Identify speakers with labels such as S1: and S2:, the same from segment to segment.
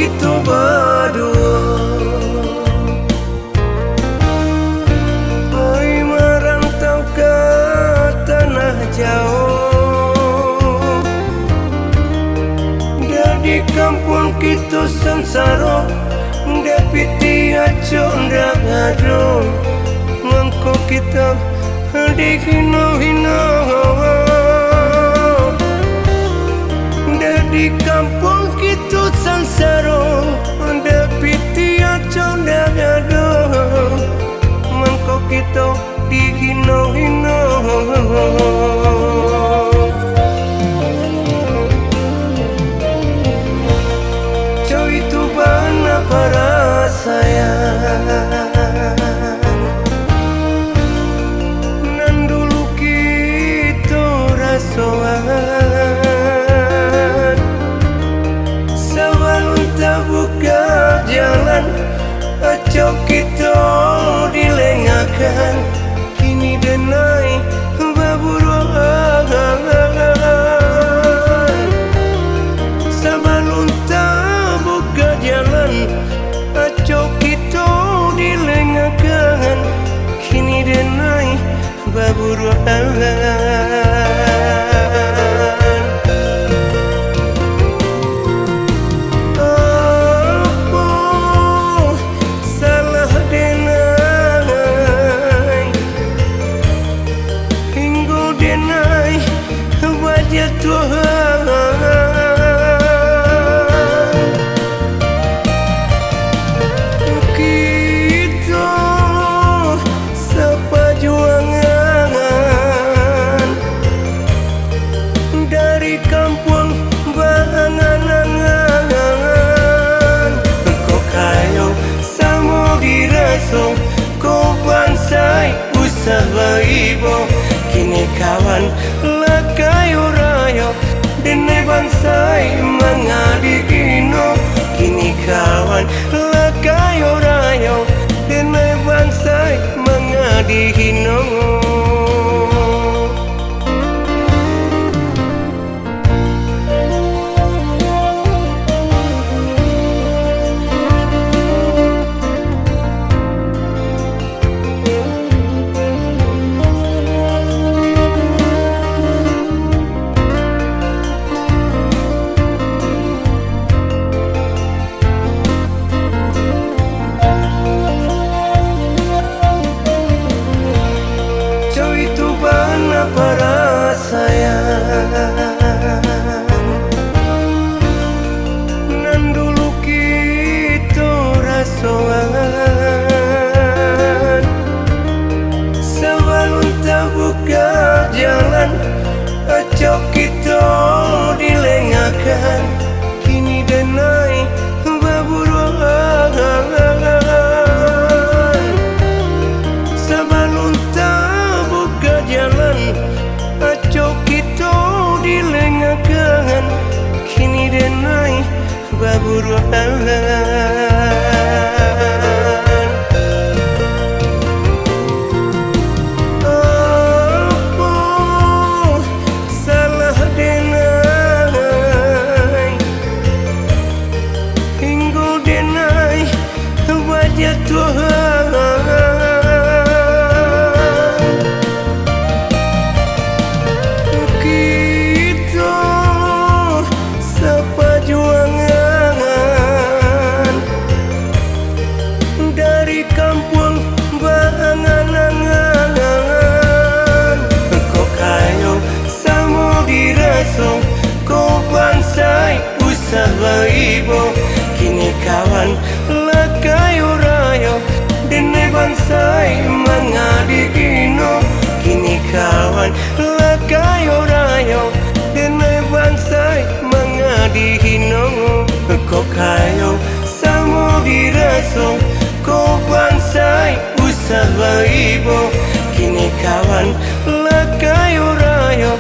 S1: kita berdua. Oi merantau ke tanah jauh, dari kampung kita sengsara, dapiti aco ndak ngadu, ngangko kita dihina-hina. Dari kampung kita sengsara, dapiti aco ndak ngadu, ngangko kita dihina-hina. Itu bana para sayang, nan dulu kita rasoan, sebelum tak buka jalan, acok kita dilengakan, kini denai baburuan. Sebelum tak buka jalan, acok kita dilengakan, kini denai baburuan. Apa salah denai, hingga denai wajah Tuhan. Dari kampung Banganangan, kau kayo samo diraso, kau bansai usaha ibo, kini kawan lakayo rayo, dene bansai mangadigino, kini kawan lakayo rayo, dene bansai mangadigino. Para sayang, nan dulu kita rasoan, sebelum tak buka jalan, acok kita dilengakan, kini denai baburuan. Sebelum tak buka jalan, acok kita dilengakan, kini denai baburuan. Apa salah denai, hingga denai wajah Tuhan. Dari kampung Banganangan, kau kayo samo diraso, kau bansai usaha ibo, kini kawan lakayo rayo, dene bansai mangadigino, kini kawan lakayo rayo, dene bansai mangadigino. Kau kayo samo diraso, kau bansai usaha ibo, kini kawan lakayo rayo,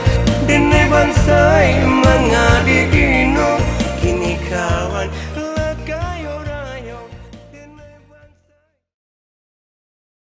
S1: dene bansai mangadigino, kini kawan